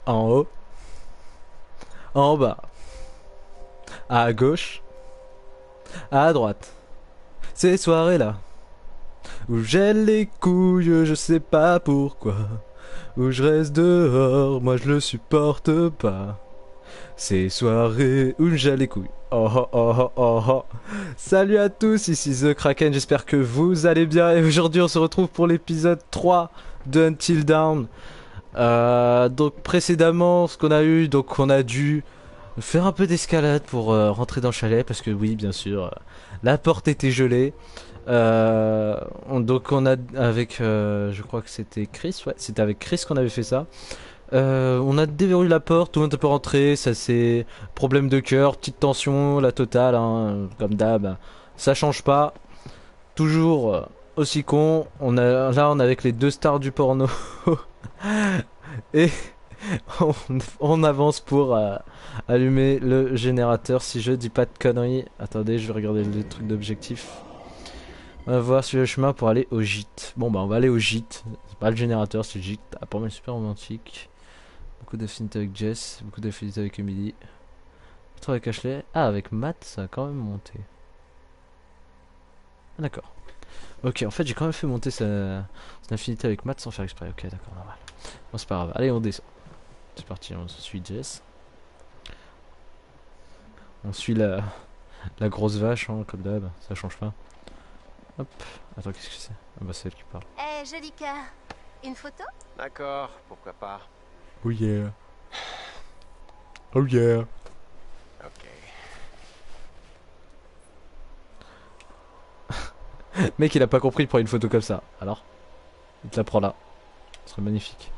En haut, en bas, à gauche, à droite. Ces soirées-là, où j'ai les couilles, je sais pas pourquoi. Où je reste dehors, moi je le supporte pas. Ces soirées où j'ai les couilles. Oh oh oh oh oh oh. Salut à tous, ici The Kraken, j'espère que vous allez bien. Et aujourd'hui on se retrouve pour l'épisode 3 de Until Dawn. Donc précédemment, ce qu'on a eu, donc on a dû faire un peu d'escalade pour rentrer dans le chalet. Parce que oui, bien sûr, la porte était gelée. Donc on a avec, je crois que c'était Chris, ouais, c'était avec Chris qu'on avait fait ça. On a déverrouillé la porte, tout le monde peut rentrer, ça c'est problème de cœur, petite tension, la totale, hein, comme d'hab, ça change pas, toujours aussi con. On est avec les deux stars du porno et on, on avance pour allumer le générateur si je dis pas de conneries. Attendez, je vais regarder le truc d'objectif. On va voir sur le chemin pour aller au gîte. Bon bah on va aller au gîte. C'est pas le générateur, c'est le gîte. Apparemment super romantique. Beaucoup d'affinités avec Jess, beaucoup d'affinités avec Emily. Trop avec Ashley. Ah, avec Matt, ça a quand même monté. Ah, d'accord. Ok, en fait j'ai quand même fait monter son affinité avec Matt sans faire exprès. Ok, d'accord, normal. Bon, c'est pas grave. Allez, on descend. C'est parti, on suit Jess. On suit la grosse vache, hein, comme d'hab, ça change pas. Hop. Attends, qu'est-ce que c'est? Ah bah c'est elle qui parle. Eh, Jolica, une photo? D'accord, pourquoi pas. Oh yeah. Oh yeah. Ok. Mec, il a pas compris, il prend une photo comme ça. Alors, il te la prend là. Ce serait magnifique.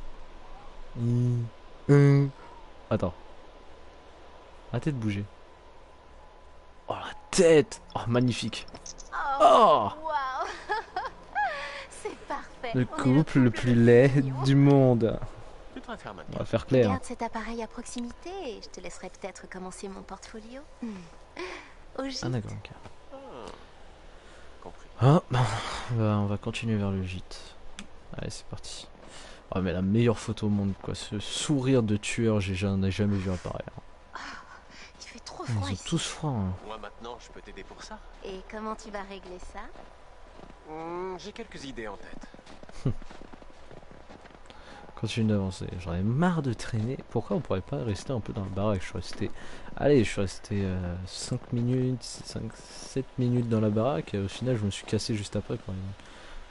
Attends. Arrêtez de bouger. Oh la tête. Oh magnifique. Oh, Waouh. C'est parfait. le On est couple le couple plus le laid mignon. du monde. Tu devrais faire On maintenant. va faire clair. Garde cet appareil à proximité et je te laisserai peut-être commencer mon portfolio. Au gîte. Ah d'accord, ok. Compris. Ah, bah, on va continuer vers le gîte. Allez, c'est parti. Oh mais la meilleure photo au monde, quoi. Ce sourire de tueur, j'en ai jamais vu un pareil. Il fait trop froid Ils ont ici. tous froid. Hein. Moi maintenant, je peux t'aider pour ça. Et comment tu vas régler ça? J'ai quelques idées en tête. Continue d'avancer. J'en ai marre de traîner. Pourquoi on pourrait pas rester un peu dans le baraque? Je suis resté. Allez, je suis resté 5 minutes, 7 minutes dans la baraque. Et au final, je me suis cassé juste après. Quand même.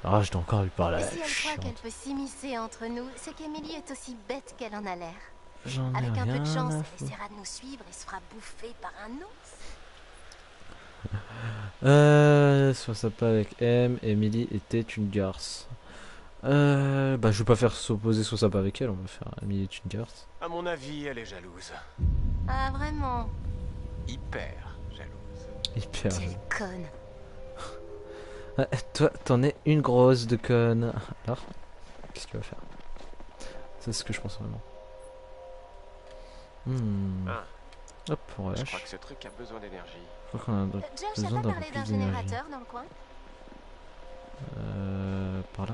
Ah, je dois encore lui parler. Et si elle croit Chiante. qu'elle peut s'immiscer entre nous, c'est qu'Emily est aussi bête qu'elle en a l'air. J'en ai Avec un peu rien de chance, à elle foutre. essaiera de nous suivre et se fera bouffer par un ours. Soit ça pas avec M. Emily était une garce. Bah, je vais pas faire s'opposer soit ça pas avec elle. On va faire Emily est une garce. À mon avis, elle est jalouse. Ah, vraiment? Hyper jalouse. Hyper. Quelle conne. Toi, t'en es une grosse de conne. Alors, qu'est-ce que tu vas faire? C'est ce que je pense vraiment. Ah, Hop, on je relâche. crois que ce truc a besoin d'énergie. Je crois qu'on a Josh besoin a pas d'un peu parlé d'un plus d'énergie. générateur dans le coin? Par là.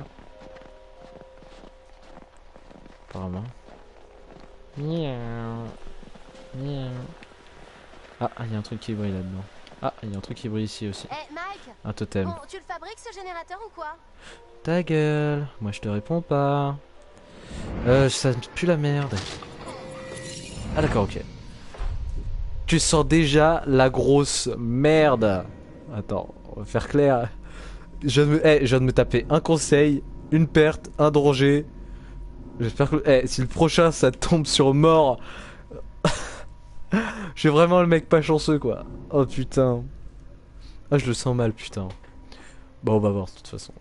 Apparemment. Miaou. Miaou. Ah, il y a un truc qui brille là-dedans. Ah, il y a un truc qui brille ici aussi. Eh, Mike! Un totem. Bon, tu le fabriques ce générateur ou quoi? Ta gueule. Moi, je te réponds pas. Ça pue la merde. Ah, d'accord, ok. Tu sens déjà la grosse merde. Attends, on va faire clair. Je viens de me taper un conseil, une perte, un danger. J'espère que... si le prochain ça tombe sur mort... Je suis vraiment le mec pas chanceux quoi. Oh putain. Ah je le sens mal putain. Bon on va voir de toute façon.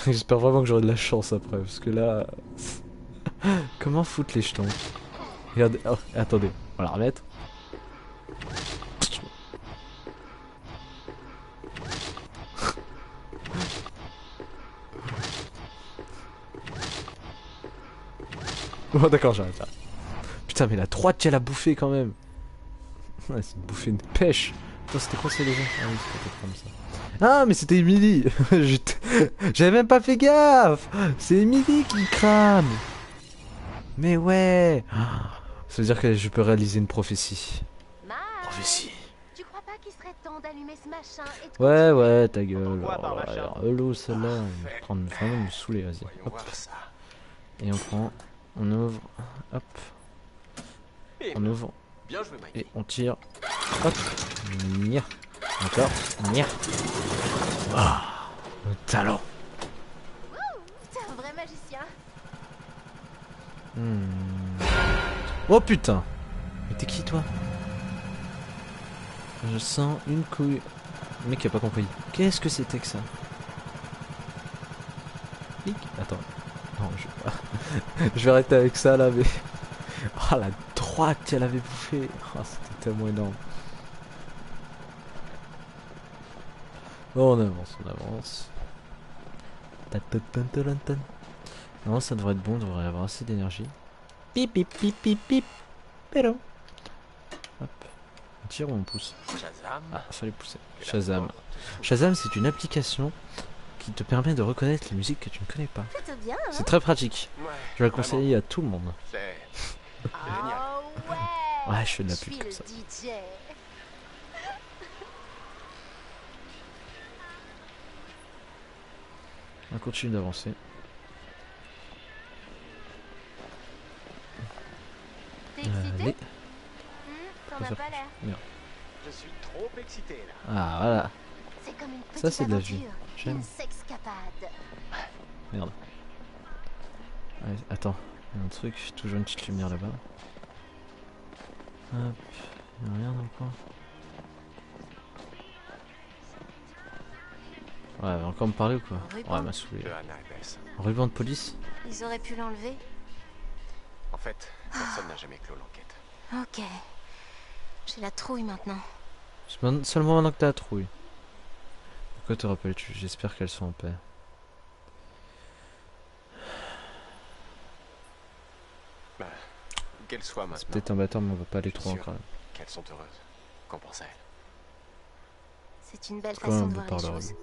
J'espère vraiment que j'aurai de la chance après parce que là... Comment foutre les jetons? Regardez, oh, attendez, on va la remettre. Bon d'accord j'arrête là. Putain mais la 3 qu'elle a bouffé quand même. Ouais, c'est une bouffée de pêche. Attends c'était quoi ces légendes? Ah oui c'est peut-être comme ça. Ah mais c'était Emily. J'avais même pas fait gaffe. C'est Emily qui crame. Mais ouais. Ça veut dire que je peux réaliser une prophétie. Mike, Prophétie. tu crois pas qu'il serait temps d'allumer ce machin et de Ouais, continuer? ouais, ta gueule. Pourquoi par Oh, machin hello, celle-là. Elle Parfait. va prendre vraiment me saouler, vas-y. Voyons Hop. voir ça. Et on prend, on ouvre, hop, on Bim. ouvre, Bien joué, Mikey. et on tire. Hop. Nia. Encore. Nia. Ah, le talent. T'es un vrai magicien. Oh putain. Mais t'es qui toi? Je sens une couille. Le mec a pas compris. Qu'est-ce que c'était que ça? Clic. Attends. Non, je vais pas. Je vais arrêter avec ça là, mais. Oh la droite qu'elle avait bouffé. Oh, c'était tellement énorme. Bon, on avance, on avance. Ta-ta-ta-ta-ta-ta. Non, ça devrait être bon, on devrait avoir assez d'énergie. Pip pip pip pip pip. Pélo. Hop. On tire ou on pousse? Shazam. Ah, fallait pousser. Et la Shazam. porte s'ouvre. Shazam, c'est une application qui te permet de reconnaître les musiques que tu ne connais pas. Plutôt bien, hein? C'est très pratique. Ouais, Je vais le vraiment. conseiller à tout le monde. C'est Oh ouais. Ouais, je fais de la Je pub suis comme le ça. DJ. On continue d'avancer. T'es excité? Allez. T'en as faire- pas l'air. Je suis trop excité là. Ah, voilà. C'est comme une petite Ça, c'est de la vie. aventure. J'aime. Une sexcapade. Merde. Ouais, attends. Il y a un truc, toujours une petite lumière là-bas. Hop. Il n'y a rien dans le coin. Ouais, elle va encore me parler ou quoi? Ruban. Ouais, elle m'a saoulé. De Anna et Bess. Ruban de police? Ils auraient pu l'enlever. En fait, personne n'a jamais clos l'enquête. Ok. J'ai la trouille maintenant. C'est seulement maintenant que t'as la trouille. Pourquoi te rappelles-tu? J'espère qu'elles sont en paix. Bah, qu'elles soient C'est maintenant, peut-être un bâtard, mais on va pas aller Je suis trop sûr. encore. qu'elles sont heureuses. Qu'en pense elle? C'est une belle C'est quand même façon un de beau voir les parleur. choses.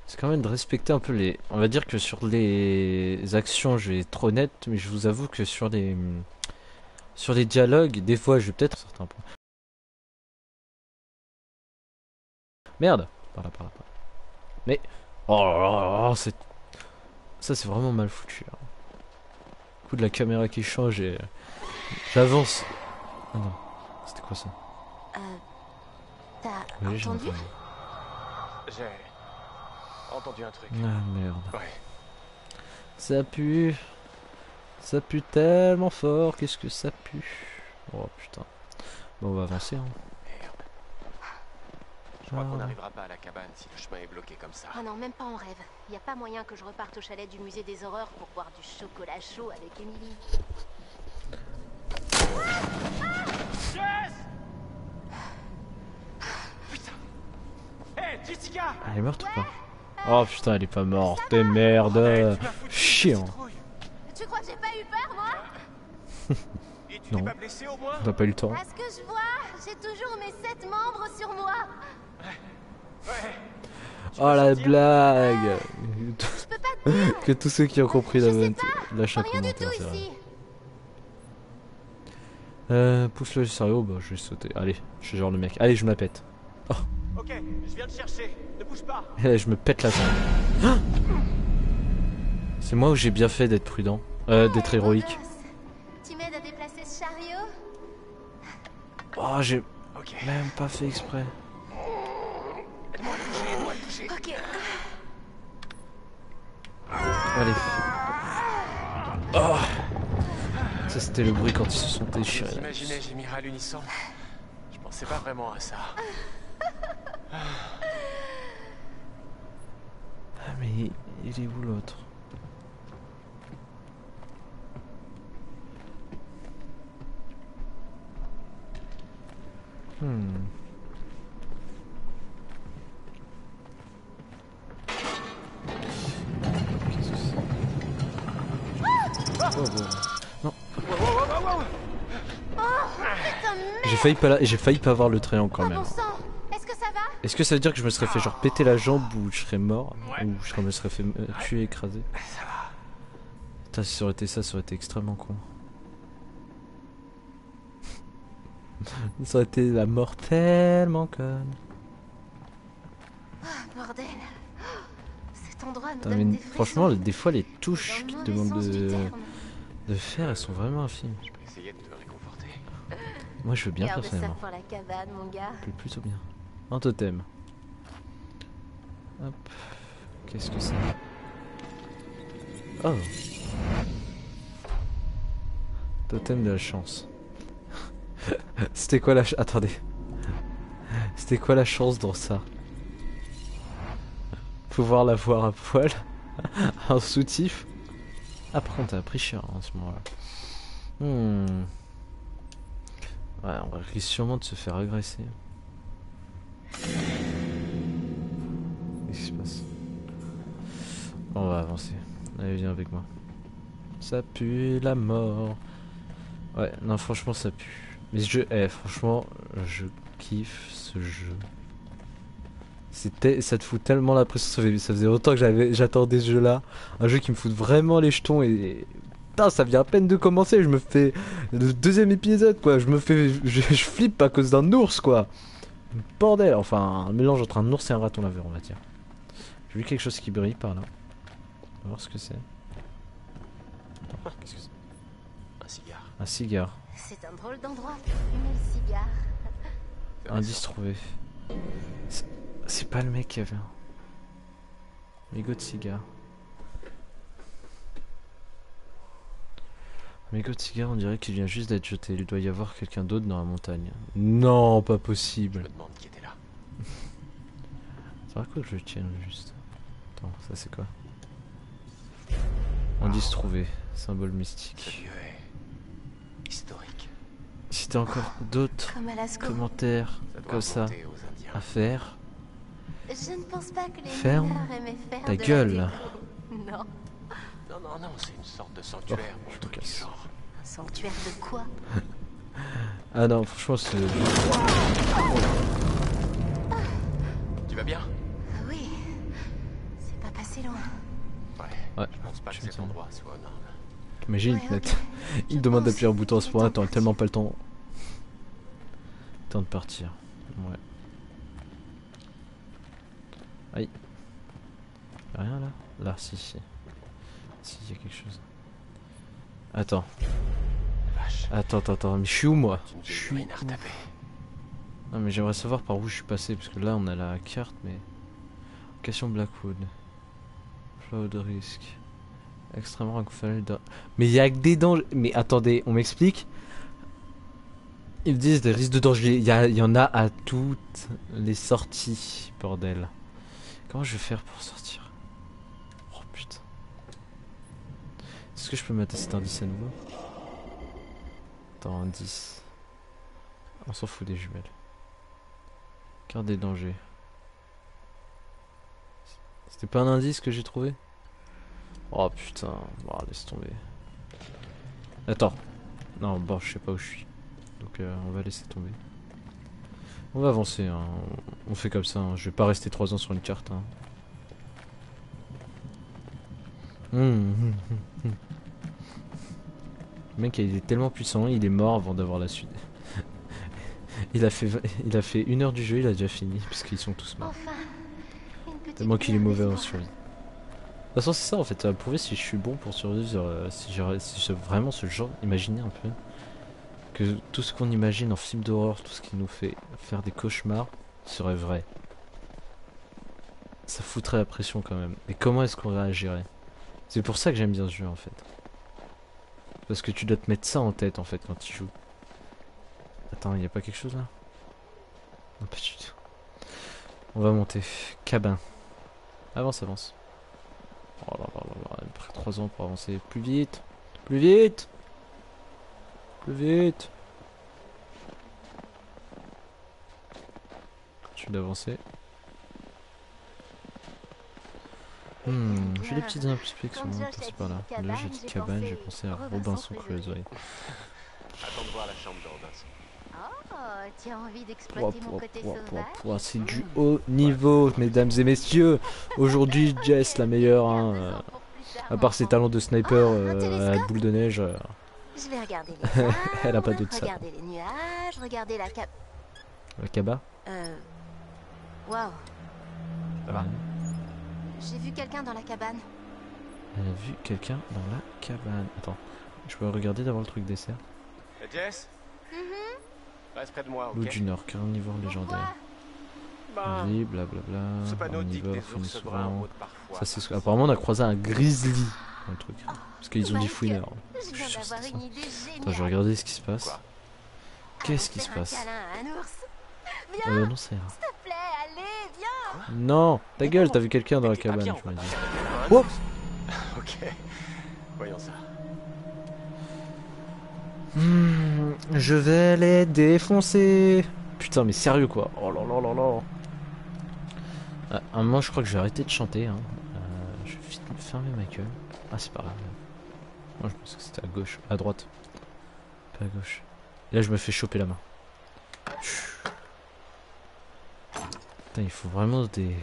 C'est quand même de respecter un peu les... On va dire que sur les actions, je vais être honnête, mais je vous avoue que sur les dialogues, des fois, je vais peut-être... Certains points. Merde. Par là, par là, par là. Mais... Oh là là là, c'est... Ça, c'est vraiment mal foutu. Hein. Le coup de la caméra qui change et... J'avance. Ah non. C'était quoi ça? T'as Oui, j'ai entendu? entendu. J'ai entendu un truc. Ah merde. Ouais. Ça pue. Ça pue tellement fort. Qu'est-ce que ça pue? Oh putain. Bon, on va avancer. Hein. Merde. Je crois qu'on Ah. n'arrivera pas à la cabane si le chemin est bloqué comme ça. Ah non, même pas en rêve. Y a pas moyen que je reparte au chalet du musée des horreurs pour boire du chocolat chaud avec Emily. Hé, Jessica! Elle est morte ou pas? Oh putain, elle est pas morte. T'es merde. Tu m'as foutu une Chiant. citrouille. Tu crois que j'ai pas eu peur, moi? Et tu Non. t'es pas blessé au moins? On n'a pas eu le temps. À ce que je vois, j'ai toujours mes 7 membres sur moi. Ouais. Oh la blague. Je peux pas te dire. Que tous ceux qui ont compris Je la sais vanne pas. lâchent un Rien du commentaire, tout c'est vrai. ici. Pousse le sérieux, bah je vais sauter. Allez, je suis genre le mec. Allez, je me la pète. Ok, je viens te chercher. Ne bouge pas. Et là, je me pète la jambe. Ah, c'est moi où j'ai bien fait d'être prudent. D'être Ouais, beau héroïque. gosse. Tu m'aides à déplacer ce chariot? Oh, j'ai Ok. même pas fait exprès. Aide-moi à le toucher. Ok. Allez. Oh. Ça, c'était le bruit quand ils se sont déchirés. là. Imaginez gémir à l'unisson. Je pensais pas vraiment à ça. Ah, mais il est où l'autre? Qu'est-ce que c'est? Oh, bon. Non, Putain, merde. j'ai failli pas voir le triangle quand Oh même. bon sang. Est-ce que ça va? Est-ce que ça veut dire que je me serais fait genre péter la jambe ou je serais mort? Ouais. Ou je me serais fait tuer, écraser? Ça va. Putain, si ça aurait été ça, ça aurait été extrêmement con. Ça aurait été la mort tellement conne. Bordel. Cet endroit me Putain, donne mais des frissons. franchement, des fois, les touches Dans qui le te mauvais demandent sens du terme. de faire, elles sont vraiment infimes. Je peux essayer de te réconforter. Moi, je veux bien Garde ça personnellement. pour la cabane, mon gars. Plutôt bien. Un totem. Hop. Qu'est-ce que c'est? Oh. Totem de la chance. C'était quoi la Attendez. C'était quoi la chance dans ça? Pouvoir la voir à poil. Un soutif. Ah par contre t'as pris cher en ce moment là. Ouais, on risque sûrement de se faire agresser. Qu'est-ce qui se passe? On va avancer. Allez, viens avec moi. Ça pue la mort. Ouais, non, franchement, ça pue. Mais franchement, je kiffe ce jeu. Ça te fout tellement la pression. Ça faisait longtemps que j'attendais ce jeu-là. Un jeu qui me fout vraiment les jetons et putain, ça vient à peine de commencer. Je me fais le deuxième épisode, quoi. Je flippe à cause d'un ours, quoi. Bordel, enfin, un mélange entre un ours et un raton laveur, on va dire. J'ai vu quelque chose qui brille par là. On va voir ce que c'est. Qu'est-ce que c'est? Un cigare. Un cigare. C'est un drôle d'endroit pour fumer le cigare. Indice trouvé. C'est pas le mec qui avait un mégot de cigare. Un mégot de cigare, on dirait qu'il vient juste d'être jeté. Il doit y avoir quelqu'un d'autre dans la montagne. Non, pas Je possible. me demande qui était là. C'est vrai quoi que je tienne juste. Attends, ça c'est quoi? Indice trouvé. Symbole Ce mystique. lieu est historique. Si t'as encore d'autres Comme à Lascaux. commentaires Ça doit comme ça remonter aux Indiens. à faire, Je ne pense pas que les Ferme mineurs aimaient faire ta de la gueule. déco. Non. Non, c'est une sorte de sanctuaire. Oh, ou je un me truc du casse. genre. Un sanctuaire de quoi? Ah non, franchement, c'est. Tu vas bien? Ah oui. C'est pas passé loin. Ouais, Je pense pas que tu cet m'étonnes. endroit soit aux normes. Imagine, Ouais, ok. il Je demande pense d'appuyer un bouton à ce qu'il est point-là, temps t'as de tellement partir. pas le temps. Temps de partir. Ouais. Aïe. Y'a rien là? Là, si. Si, y a quelque chose. Attends. Vache. Attends, mais je suis où moi? C'est une Je vieille suis urine à où? retaper. Non mais j'aimerais savoir par où je suis passé, parce que là on a la carte, mais... Location Blackwood. Flow de risque. Extrêmement inconfortable. Mais il y a que des dangers. Mais attendez, on m'explique. Ils disent des risques de danger. Il y en a à toutes les sorties, bordel. Comment je vais faire pour sortir? Oh putain. Est-ce que je peux mettre cet indice à nouveau? Attends, indice. On s'en fout des jumelles. Carte des dangers. C'était pas un indice que j'ai trouvé? Oh putain, bon, laisse tomber. Attends. Non, bon, je sais pas où je suis. Donc on va laisser tomber. On va avancer, hein. On fait comme ça, hein. Je vais pas rester 3 ans sur une carte. Hein. Le mec il est tellement puissant, il est mort avant d'avoir la suite. il a fait 1 heure du jeu, il a déjà fini, puisqu'ils sont tous morts. Enfin. Une petite Tellement qu'il est bière mauvais en d'espoir. survie. De toute façon c'est ça en fait, ça va prouver si je suis bon pour survivre, si j'ai vraiment ce genre, imaginez un peu. Que tout ce qu'on imagine en film d'horreur, tout ce qui nous fait faire des cauchemars, serait vrai. Ça foutrait la pression quand même. Et comment est-ce qu'on réagirait? C'est pour ça que j'aime bien ce jeu en fait. Parce que tu dois te mettre ça en tête en fait quand tu joues. Attends, y a pas quelque chose là? Non, pas du tout. On va monter. Cabin. Avance, avance. Oh là là là là, il me prend 3 ans pour avancer. Plus vite! Plus vite! Plus vite! Continue d'avancer. J'ai des petites inspections Quand Josh par-ci a par-là. dit Là j'ai dit cabane, j'ai pensé à Robinson Crusoe. Attends de voir la chambre de Robinson. Oh, tu as envie d'exploiter mon côté sauvage? C'est du haut niveau, mesdames et messieurs. Aujourd'hui, Jess, la meilleure, hein, à part ses talents de sniper à la boule de neige. Je vais regarder les arbres, Elle a pas d'autre ça. regarder les nuages, regarder la cap... Le cabas. Waouh, Ça va? j'ai vu quelqu'un dans la cabane. Elle a vu quelqu'un dans la cabane. Attends, je peux regarder d'abord le truc dessert. Jess? Reste près de moi, ok? Loup du Nord, carnivore légendaire. Bah, Vie, blablabla. c'est pas anodin que Omnivore, des fouine ours bruns souvent. rôdent parfois. Ça, c'est apparemment on a croisé un grizzly dans le truc. Parce qu'ils ont dit fouineur. Je viens sûr que d'avoir c'était une ça. idée géniale. Attends, je vais regarder ce qui se passe. Quoi? Qu'est-ce qui se Faire un passe? câlin à un ours. Non, c'est rien. S'il te plaît, allez, viens. Non, ta gueule, t'as vu quelqu'un dans la Mais t'es pas cabane, bien, tu m'as dit. Un Oh ours? Ok, voyons ça. Je vais les défoncer. Putain, mais sérieux quoi. Oh là là là là. À un moment, je crois que je vais arrêter de chanter. Hein. Je vais vite me fermer ma gueule. Ah, c'est pas grave. Moi, je pense que c'était à gauche. À droite. Pas à gauche. Et là, je me fais choper la main. Putain, il faut vraiment des...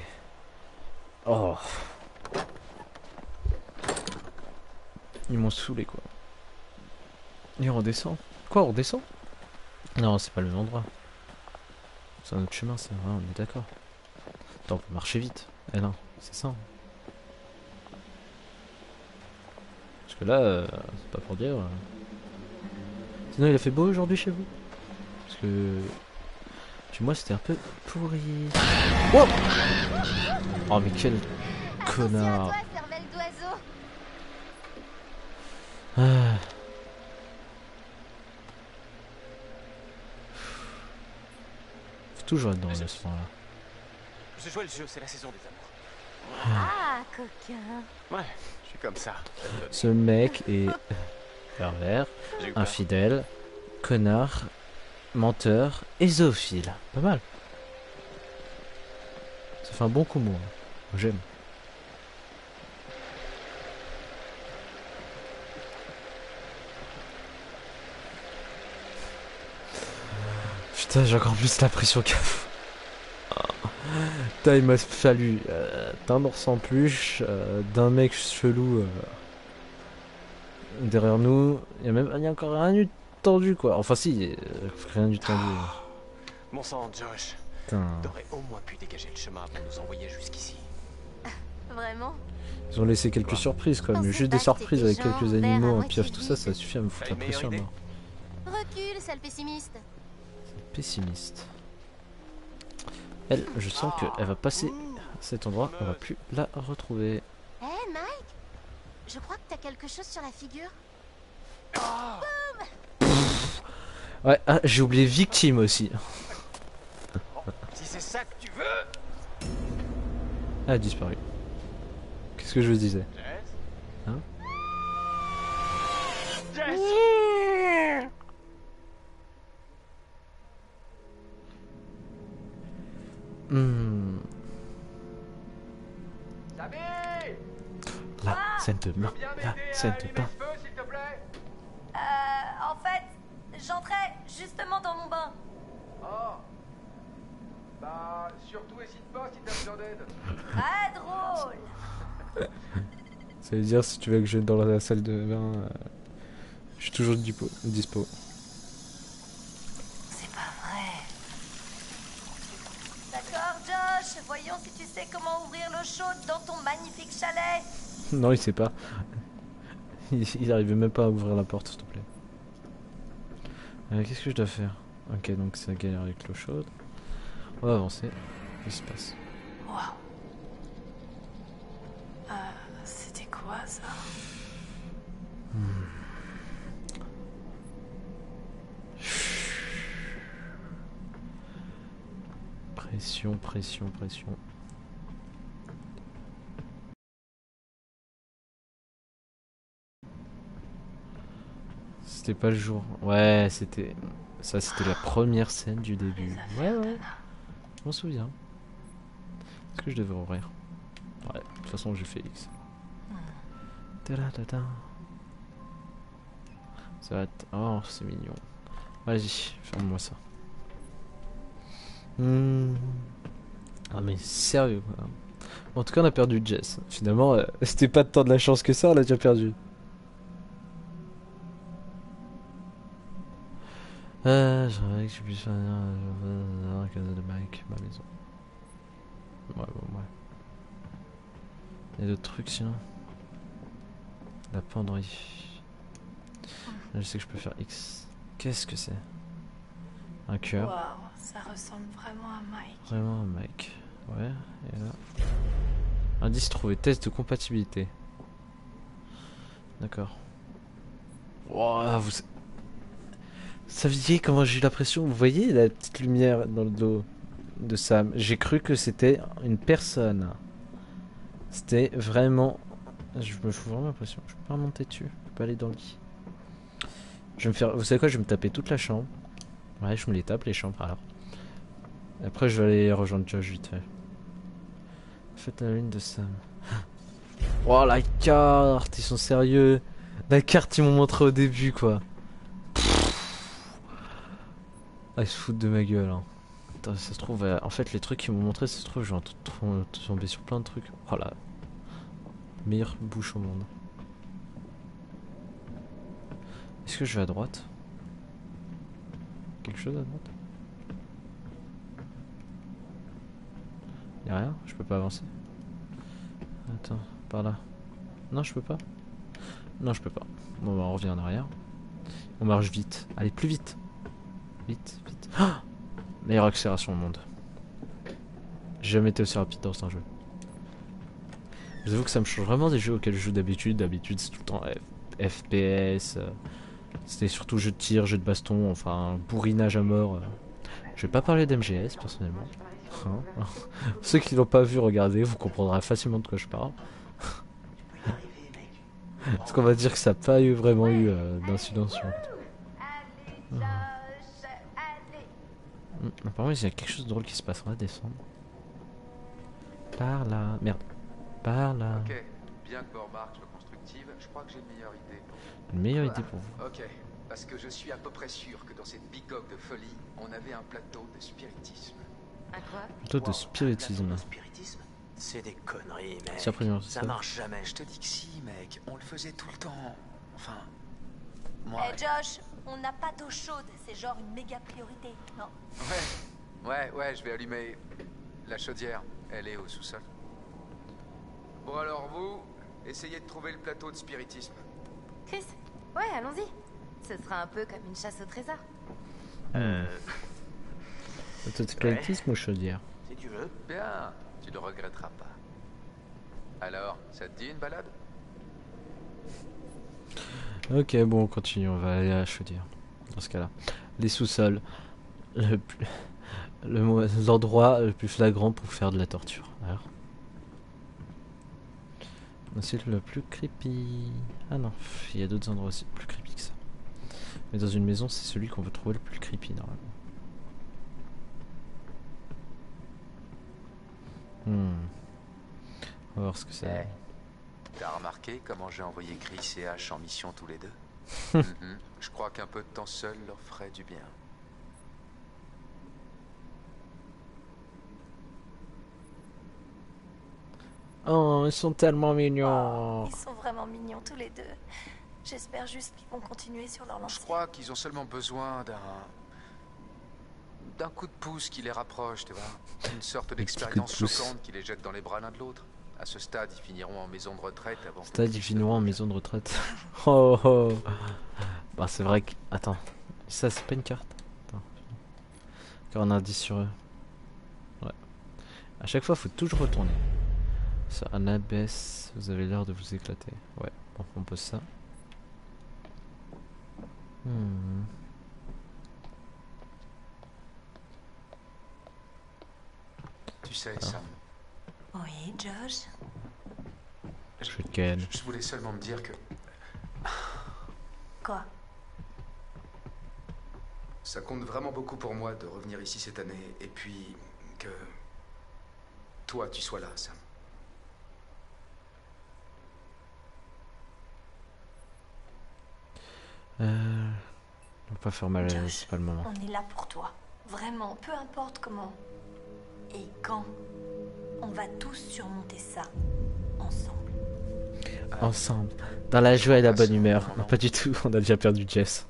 Oh. Ils m'ont saoulé quoi. Et on redescend. Quoi, on redescend? Non, c'est pas le même endroit. C'est un autre chemin, c'est vrai, on est d'accord. Attends, on peut marcher vite. Eh non, c'est ça. Parce que là, c'est pas pour dire. Sinon, il a fait beau aujourd'hui chez vous? Parce que chez moi, c'était un peu pourri. Oh, oh mais quel connard. Attention à toi, cervelle d'oiseau. Ah. Faut toujours être dans le ce moment-là. Je jouais le jeu, c'est la saison des amours. Ah, coquin. Ouais, je suis comme ça. Ce mec est pervers, J'ai eu peur. infidèle, connard, menteur et zoophile. Pas mal. Ça fait un bon combo. Hein. J'aime. Putain, j'ai encore plus la pression qu'à vous. Putain, il m'a fallu d'un ours en peluche, d'un mec chelou derrière nous. Il y a encore rien eu de tendu quoi. Enfin si, rien du tendu. Mon sang, Josh. Putain. T'aurais au moins pu dégager le chemin pour nous envoyer jusqu'ici. Vraiment? Ils ont laissé quelques surprises quand même. Pensais Juste pas des que surprises t'étais avec genre quelques vert à animaux, un moitié pieuvre, tout ça, ça vide. suffit à me foutre T'as la une meilleure pression. idée? Moi. Recule, sale pessimiste. Pessimiste. Elle, je sens qu'elle va passer à cet endroit, on va plus la retrouver. Hé, Mike? Je crois que t'as quelque chose sur la figure. Ouais, ah, j'ai oublié victime aussi. Si c'est ça que tu veux. Elle a disparu. Qu'est-ce que je vous disais? Jess? Hein? Jess! Hmm. Samy! La scène de bain. La scène de bain. feu, s'il te plaît? En fait, j'entrais justement dans mon bain. Oh. Bah, surtout hésite pas si t'as besoin d'aide. Très drôle. Ça veut dire si tu veux que je vienne dans la salle de bain, je suis toujours dispo. C'est pas vrai. D'accord, Josh. Voyons si tu sais comment ouvrir l'eau chaude dans ton magnifique chalet. Non, il sait pas. Il arrivait même pas à ouvrir la porte, s'il te plaît. Qu'est-ce que je dois faire? Ok, donc c'est la galère avec l'eau chaude. On va avancer. Qu'est-ce qui se passe? Waouh. C'était quoi ça? Pression, pression, pression. C'était pas le jour. Ouais, c'était... Ça, c'était la première scène du début. Ouais, ouais. Je m'en souviens. Est-ce que je devais ouvrir? Ouais, de toute façon, j'ai fait X. Ta-da-da-da. Ça va être... Oh, c'est mignon. Vas-y, ferme-moi ça. Ah, mais sérieux, quoi. En tout cas, on a perdu Jess. Finalement, c'était pas tant de la chance que ça, on l'a déjà perdu. J'aimerais que tu puisses faire un cadeau de Mike, ma maison. Ouais, bon, ouais. Il y a d'autres trucs sinon. La penderie. Là, je sais que je peux faire X. Qu'est-ce que c'est? Un cœur. Waouh, ça ressemble vraiment à Mike. Vraiment un Mike. Ouais, et là. Indice trouvé, test de compatibilité. D'accord. Wow, vous saviez comment j'ai eu l'impression? Vous voyez la petite lumière dans le dos de Sam? J'ai cru que c'était une personne. C'était vraiment. Je me fous vraiment l'impression. Je peux pas remonter dessus. Je peux pas aller dans le lit. Je vais me faire. Vous savez quoi? Je vais me taper toute la chambre. Ouais, je me les tape les chambres alors. Et après, je vais aller rejoindre Josh vite fait. Faites la ligne de Sam. Oh la carte, ils sont sérieux. La carte ils m'ont montré au début quoi. Ah ils se foutent de ma gueule hein. Attends, ça se trouve, en fait les trucs qu'ils m'ont montré, ça se trouve je vais tomber sur plein de trucs. Oh la meilleure bouche au monde. Est-ce que je vais à droite? Quelque chose à droite? Y'a rien? Je peux pas avancer. Attends, par là. Non je peux pas. Non je peux pas. Bon bah on revient en arrière. On marche vite. Allez plus vite. Vite, vite. Ah, meilleure accélération au monde. J'ai jamais été aussi rapide dans un jeu. Je vous avoue que ça me change vraiment des jeux auxquels je joue d'habitude. D'habitude c'est tout le temps FPS. C'était surtout jeu de tir, jeu de baston, enfin bourrinage à mort. Je vais pas parler d'MGS personnellement. Hein. Ceux qui l'ont pas vu, regardez, vous comprendrez facilement de quoi je parle. Parce qu'on va dire que ça n'a pas vraiment eu d'incidence sur. Apparemment il y a quelque chose de drôle qui se passe, on va descendre. Par là, merde. Par là. Ok, bien que vos remarques soient constructives, je crois que j'ai une meilleure idée. Une meilleure idée pour vous. Ok, parce que je suis à peu près sûr que dans cette bicoque de folie, on avait un plateau de spiritisme. Un quoi? Plutôt de spiritisme. Le spiritisme? C'est des conneries, mec. C'est la première, Ça ça. marche jamais. Je te dis que si, mec, on le faisait tout le temps. Enfin, Eh moi. Josh, on n'a pas d'eau chaude, c'est genre une méga priorité, non? Ouais, je vais allumer la chaudière. Elle est au sous-sol. Bon alors vous, essayez de trouver le plateau de spiritisme. Chris? Ouais, allons-y. Ce sera un peu comme une chasse au trésor. Plutôt de spiritisme ou chaudière? Si tu veux. Bien, tu ne regretteras pas. Alors, ça te dit une balade? Ok, bon, on continue, on va aller à la chaudière. Dans ce cas-là. Les sous-sols. L'endroit le plus flagrant pour faire de la torture. Alors. C'est le plus creepy. Ah non, il y a d'autres endroits aussi plus creepy que ça. Mais dans une maison, c'est celui qu'on veut trouver le plus creepy normalement. On va voir ce que c'est. T'as remarqué comment j'ai envoyé Chris et Ash en mission tous les deux? Mhm. Je crois qu'un peu de temps seul leur ferait du bien. Oh, ils sont tellement Oh, mignons. ils sont vraiment mignons tous les deux. J'espère juste qu'ils vont continuer sur leur Je lancée. crois qu'ils ont seulement besoin d'un coup de pouce qui les rapproche, tu vois. Une sorte d'expérience coup de pouce. choquante qui les jette dans les bras l'un de l'autre. À ce stade, ils finiront en maison de retraite avant. Stade, ils finiront en maison de retraite. Oh, oh. Bah, c'est vrai que. Attends. Ça, c'est pas une carte. Attends. Encore un indice sur eux. Ouais. À chaque fois, faut toujours retourner. Ça, un abaisse. Vous avez l'air de vous éclater. Ouais. Bon, on pose ça. Tu sais, Sam, Oui, Josh. Je ken. je voulais seulement me dire que Quoi? ça compte vraiment beaucoup pour moi de revenir ici cette année et puis que toi tu sois là, Sam. On va pas faire mal, Josh, c'est pas le moment. on est là pour toi. Vraiment, peu importe comment et quand. On va tous surmonter ça. Ensemble. Ensemble, dans la joie et la bonne humeur. Non, pas du tout, on a déjà perdu Jess.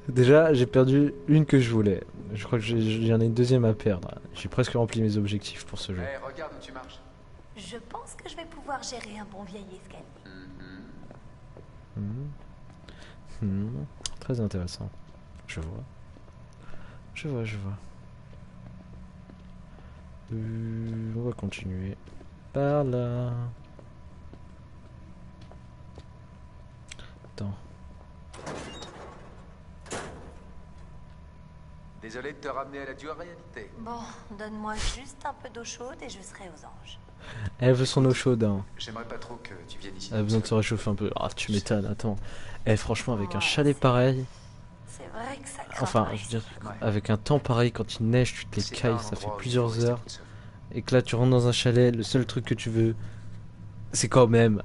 Déjà, j'ai perdu une que je voulais. Je crois que j'en ai une deuxième à perdre. J'ai presque rempli mes objectifs pour ce jeu. Hé, regarde où tu marches. Je pense que je vais pouvoir gérer un bon vieil escalier. Très intéressant. Je vois. Je vois. On va continuer par là. Attends. Désolé de te ramener à la dure réalité. Bon, donne-moi juste un peu d'eau chaude et je serai aux anges. Elle veut son eau chaude, hein. J'aimerais pas trop que tu viennes ici. Elle a besoin de se réchauffer un peu. Ah, tu m'étonnes, attends. Eh, franchement, avec un Ouais, chalet pareil, C'est vrai que ça craint enfin, par je veux dire, ici. Ouais. avec un temps pareil, quand il neige, tu te les C'est pas cailles, un ça fait endroit où il faut plusieurs rester heures. toute seule. Et que là, tu rentres dans un chalet, le seul truc que tu veux, c'est quand même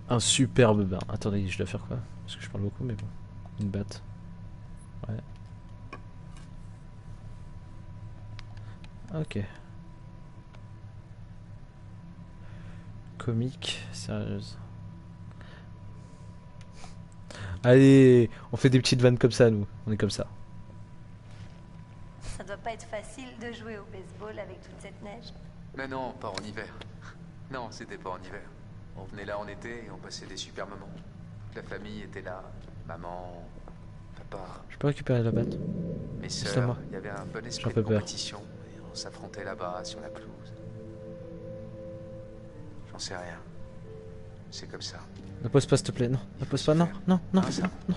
un superbe bain. Attendez, je dois faire quoi? Parce que je parle beaucoup, mais bon. Une batte. Ouais. Ok. Comique, sérieuse. Allez, on fait des petites vannes comme ça, nous. On est comme ça. Ça doit pas être facile de jouer au baseball avec toute cette neige. Mais non, pas en hiver. Non, c'était pas en hiver. On venait là en été et on passait des super moments. Toute la famille était là. Maman, papa, Je peux récupérer la batte? mes C'est à sœurs. moi. Il y avait un bon J'en esprit fais de peur. compétition. Et on s'affrontait là-bas sur la pelouse. J'en sais rien. C'est comme ça. Ne pose pas, s'il te plaît. Non, ne pose pas. Non, non, non, Ah, ça. non.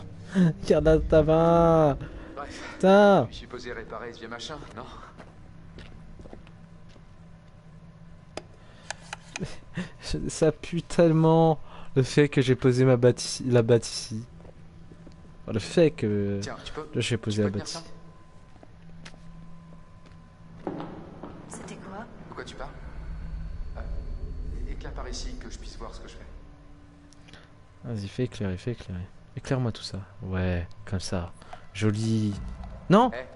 Regarde ta main. Bref, Putain. je suis supposé réparer ce vieux machin, non? Ça pue tellement le fait que j'ai posé ma batte ici, la batte ici. Enfin, le fait que Tiens, tu peux. là j'ai posé la tenir batte ça ici. C'était quoi? De quoi tu parles? Éclaire par ici que je puisse voir ce que je fais. Vas-y, fais éclairer, fais éclairer. Éclaire-moi tout ça. Ouais, comme ça. Joli. Non. Hé,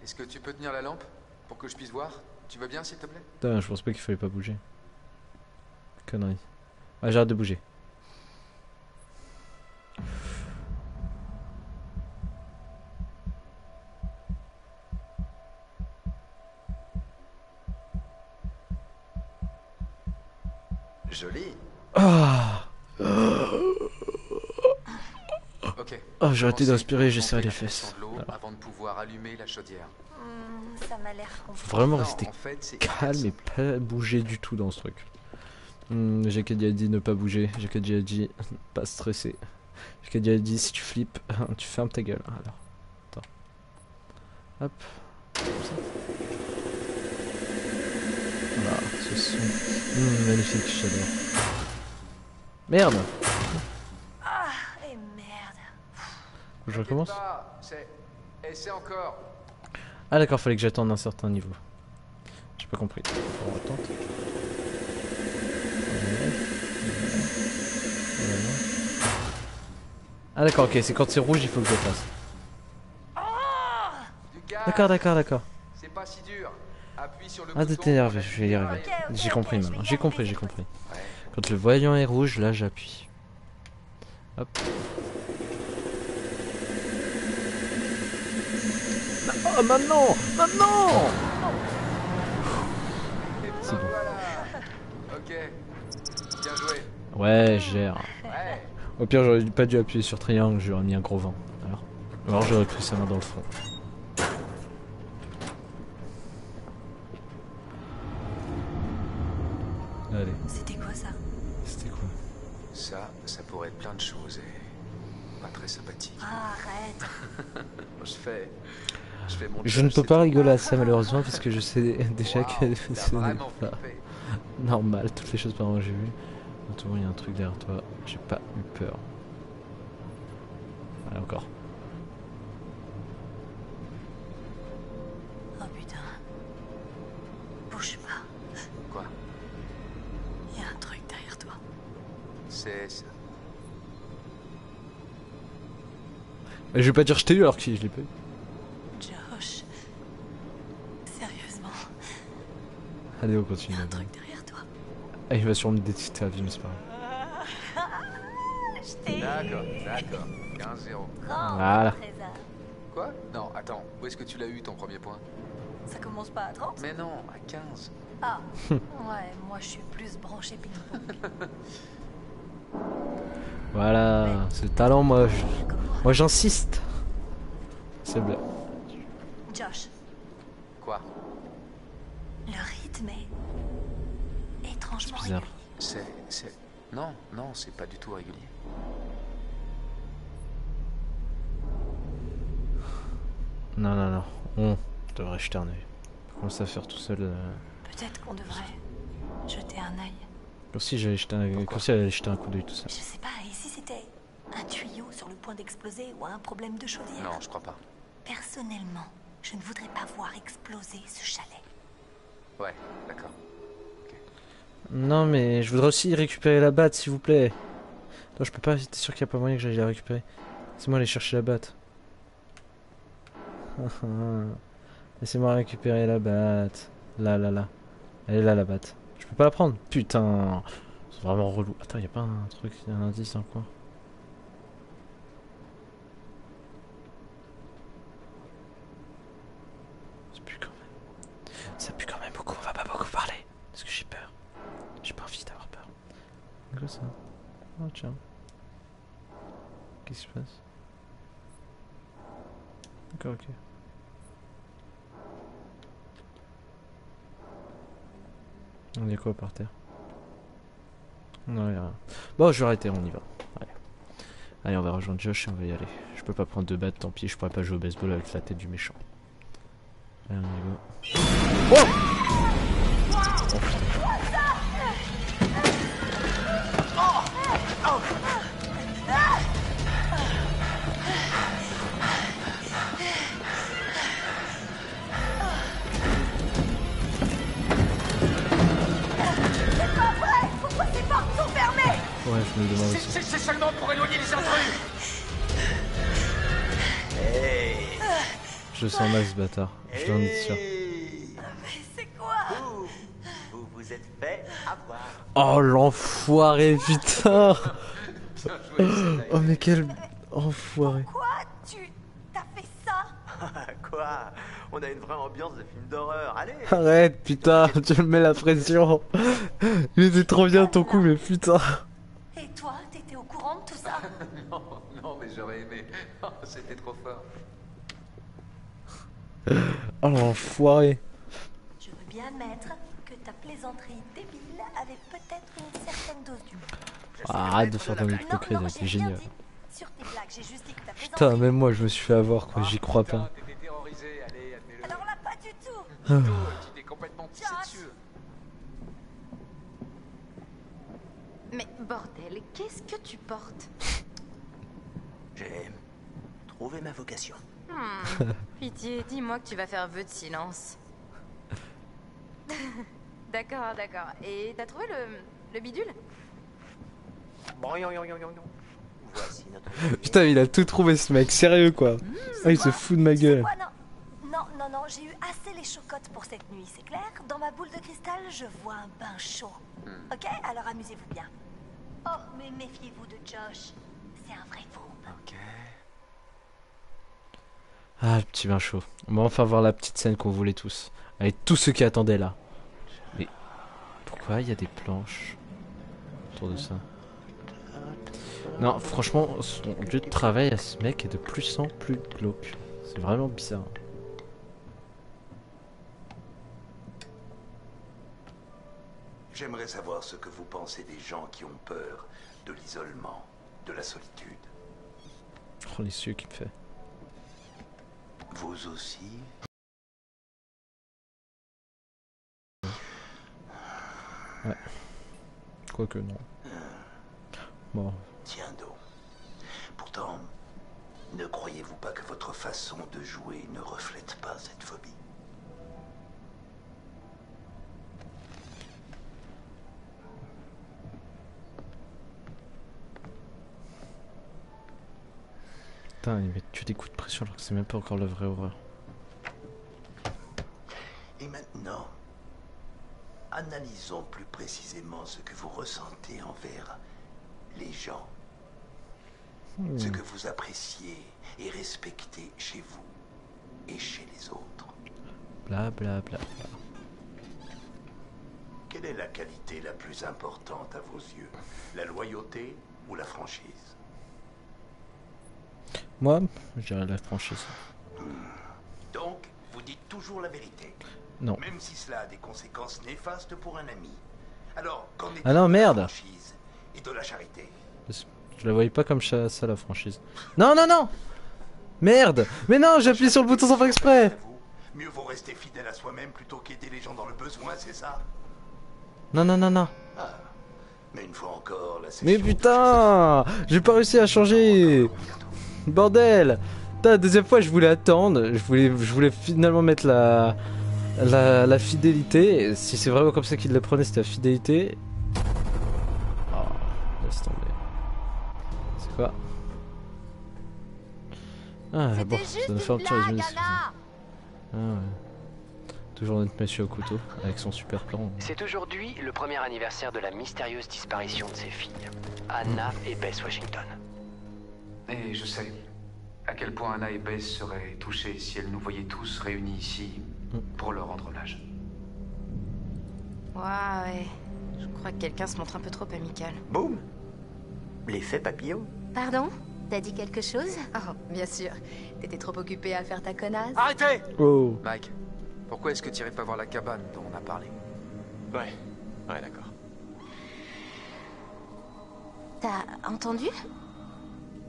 est-ce que tu peux tenir la lampe pour que je puisse voir? Tu veux bien, s'il te plaît? Putain, je pense pas qu'il fallait pas bouger. Connerie. Ouais, j'arrête de bouger. Joli. Ah. Ok. Oh, j'ai arrêté Commencez d'inspirer, par j'ai serré tremper les la pression fesses. de l'eau Alors, avant de pouvoir allumer la chaudière. Ça m'a l'air compliqué. faut vraiment Non, rester en fait, c'est calme et pas bouger du tout dans ce truc. J'ai qu'à déjà dit ne pas bouger, j'ai qu'à déjà dit pas stresser. J'ai qu'à déjà dit si tu flippes, tu fermes ta gueule. Alors, attends. Hop. Comme ça. Voilà, ce son. Magnifique, j'adore. Merde! Ah, et merde. Je recommence? Essaie encore. Ah d'accord, fallait que j'attende un certain niveau. J'ai pas compris. On attend. Ah d'accord, ok, c'est quand c'est rouge, il faut que je le fasse. Du gaz. D'accord. C'est pas si dur. Appuie sur le Ah, bouton. t'es énervé, je vais y arriver. Ok, ok, J'ai compris ok, je maintenant, vais y j'ai arriver compris. cette fois-ci. Ouais. Quand le voyant est rouge, là j'appuie. Hop. Oh maintenant! C'est bon. Voilà. Ok. Bien joué. Ouais, je gère. Ouais. Au pire, j'aurais pas dû appuyer sur triangle, j'aurais mis un gros vent. Alors j'aurais pris sa main dans le front. Allez, C'était quoi ça? c'était quoi? Ça pourrait être plein de choses et pas très sympathique. Ah, arrête. Je fais mon Je ne job, peux c'est pas tout. rigoler à ça malheureusement parce que je sais déjà Waouh, que t'as ce n'est vraiment pas flippé. normal. Toutes les choses par exemple que j'ai vues. Autour il y a un truc derrière toi. J'ai pas eu peur. Allez encore. Oh putain. Bouge pas. Quoi? Il y a un truc derrière toi. C'est ça. Mais je vais pas dire je t'ai eu alors que je l'ai pas eu. Josh. Sérieusement, Allez on il y continue. a un là-bas. truc derrière toi. Ah, il va sûrement me détecter à vie mais c'est pas grave. Je t'ai D'accord. 15-0. grand Voilà. trésor. Où est-ce que tu l'as eu ton premier point? Ça commence pas à 30? Mais non, à 15. Ah, ouais, moi je suis plus branché ping-pong. Voilà, ce talent, moi, Comme moi. moi j'insiste. C'est bleu. Josh, Quoi? le rythme est étrangement C'est bizarre. régulier. Non, non, c'est pas du tout régulier. Non, non, non. On devrait jeter un œil. Commence à faire tout seul. Peut-être qu'on devrait jeter un œil. Comme si j'allais jeter comme si j'allais jeter un coup d'œil tout seul. Je sais pas, et si c'était un tuyau sur le point d'exploser ou un problème de chaudière? Non, je crois pas. Personnellement, je ne voudrais pas voir exploser ce chalet. Ouais, d'accord. Non, mais je voudrais aussi récupérer la batte, s'il vous plaît. Non, je peux pas, t'es sûr qu'il n'y a pas moyen que j'aille la récupérer? Laissez-moi aller chercher la batte. Laissez-moi récupérer la batte. Là, là, là. Elle est là, la batte. Je peux pas la prendre. Putain. C'est vraiment relou. Attends, y a pas un truc, un indice dans le coin? Ça pue quand même. Ça pue quand même beaucoup. On va pas beaucoup parler. Parce que j'ai peur. J'ai pas envie d'avoir peur. C'est quoi ça? Oh tiens. Qu'est-ce qui se passe? D'accord, ok. On est quoi par terre? Non, y'a rien. Bon, je vais arrêter, on y va. Allez. Allez, on va rejoindre Josh et on va y aller. Je peux pas prendre 2 battes, tant pis, je pourrais pas jouer au baseball avec la tête du méchant. Allez, on y va. Oh! Oh putain. Ouais, je me le demande aussi. C'est seulement pour éloigner les intrus. Je sens mal ce bâtard. Je l'en ai sûr. Mais c'est quoi? Vous vous êtes fait avoir. Oh l'enfoiré, putain! Bien joué, Skyler. Oh mais quel enfoiré. Quoi? Tu t'as fait ça? Quoi? On a une vraie ambiance de film d'horreur. Allez. Arrête, putain, tu me mets la pression. Il était trop bien ton coup, mais putain. Et toi, t'étais au courant de tout ça? Non, non, mais j'aurais aimé. Oh, c'était trop fort. Oh l'enfoiré. Je veux bien admettre que ta plaisanterie débile avait peut-être une certaine dose d'humour. Arrête de faire ton hypocrite, j'ai c'est rien génial. dit sur tes blagues, j'ai juste dit que ta Putain, plaisanterie... même moi je me suis fait avoir quoi, j'y crois Putain, pas. t'étais terrorisé, allez, admets-le. Alors là, pas du tout. Plutôt, tu t'es complètement pissé Josh. dessus. Mais bordel, qu'est-ce que tu portes? J'ai trouvé ma vocation. Pitié, dis-moi que tu vas faire vœu de silence. D'accord, d'accord. Et t'as trouvé le bidule? Voici notre. Putain, il a tout trouvé ce mec, sérieux quoi. Ah, il se fout de ma Tu sais gueule. quoi, non, j'ai eu assez les chocottes pour cette nuit, c'est clair? Dans ma boule de cristal, je vois un bain chaud. Ok, alors amusez-vous bien. Oh, mais méfiez-vous de Josh. C'est un vrai fou. Ok. Ah, le petit bain chaud. On va enfin voir la petite scène qu'on voulait tous. Avec tous ceux qui attendaient là. Mais pourquoi il y a des planches autour de ça? Non, franchement, son lieu de travail à ce mec est de plus en plus glauque. C'est vraiment bizarre. J'aimerais savoir ce que vous pensez des gens qui ont peur de l'isolement, de la solitude. Oh, les cieux qu'il me fait. Vous aussi? Ouais. Quoique non. Bon. Tiens donc. Pourtant, ne croyez-vous pas que votre façon de jouer ne reflète pas cette phobie? Putain, il met que des coups de pression alors que c'est même pas encore la vraie horreur. Et maintenant, analysons plus précisément ce que vous ressentez envers les gens. Ce que vous appréciez et respectez chez vous. et chez les autres. Bla bla bla bla. Quelle est la qualité la plus importante à vos yeux? La loyauté ou la franchise? Moi, je dirais la franchise. Donc, vous dites toujours la vérité. Non. Même si cela a des conséquences néfastes pour un ami. Alors, qu'en est-il Ah non, de la merde. franchise et de la charité? Je la voyais pas comme ça, la franchise. Non, non, non. Merde. Mais non, j'ai appuyé sur le bouton sans faire exprès. Vous, mieux vaut rester fidèle à soi-même plutôt qu'aider les gens dans le besoin, c'est ça? Non, non, non, non. Ah. Mais une fois encore, la Mais session putain, j'ai pas réussi à changer. Bordel. Putain, la deuxième fois, je voulais attendre. Je voulais finalement mettre la fidélité. Et si c'est vraiment comme ça qu'il le prenait, c'était la fidélité. Oh, laisse tomber. C'est quoi? Ah bon, ça nous fait un petit résumé. Ah ouais. Toujours notre monsieur au couteau, avec son super plan. C'est aujourd'hui le premier anniversaire de la mystérieuse disparition de ses filles, Anna et Bess Washington. Et je sais à quel point Anna et Bess seraient touchées si elles nous voyaient tous réunis ici pour leur rendre hommage. Ouais. Je crois que quelqu'un se montre un peu trop amical. Boum! L'effet papillon. Pardon? T'as dit quelque chose? Oh, bien sûr. T'étais trop occupé à faire ta connasse. Arrêtez! Oh. Mike, pourquoi est-ce que tu irais pas voir la cabane dont on a parlé? Ouais, ouais, d'accord. T'as entendu?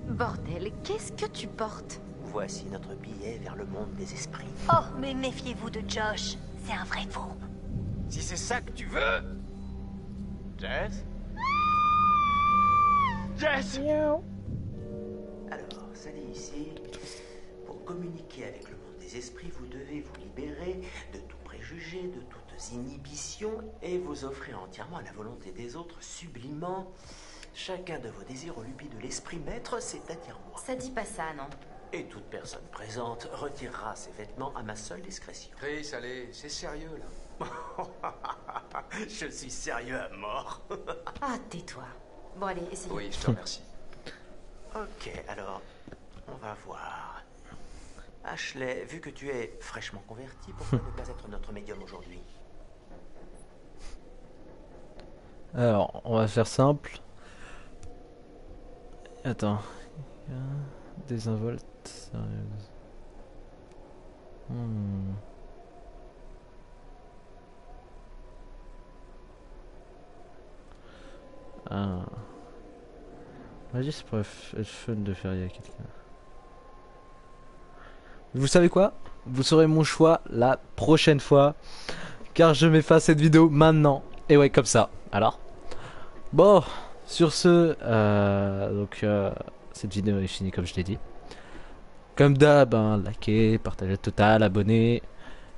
Bordel, qu'est-ce que tu portes? Voici notre billet vers le monde des esprits. Oh, mais méfiez-vous de Josh. C'est un vrai fou. Si c'est ça que tu veux... Jess? Jess! Alors, ça dit ici, pour communiquer avec le monde des esprits, vous devez vous libérer de tout préjugé, de toutes inhibitions, et vous offrir entièrement à la volonté des autres, sublimant chacun de vos désirs au lubi de l'esprit maître, c'est-à-dire moi. Ça dit pas ça, non? Et toute personne présente retirera ses vêtements à ma seule discrétion. Chris, allez, c'est sérieux là. Je suis sérieux à mort. Ah, tais-toi. Bon, allez, essayez. Oui, je te remercie. Ok, alors, on va voir. Ashley, vu que tu es fraîchement converti, pourquoi ne pas être notre médium aujourd'hui? Alors, on va faire simple. Attends. Désinvolte. Sérieuse. Ah. Vas-y, ça pourrait être fun de faire y à quelqu'un. Vous savez quoi? Vous saurez mon choix la prochaine fois. Car je m'efface cette vidéo maintenant. Et ouais, comme ça. Alors. Bon, sur ce, cette vidéo est finie comme je l'ai dit. Comme d'hab, hein, likez, partagez total, abonnez.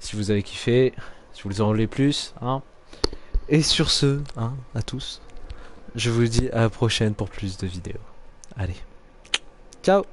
Si vous avez kiffé, si vous en voulez plus. Hein. Et sur ce, hein, à tous. Je vous dis à la prochaine pour plus de vidéos. Allez. Ciao.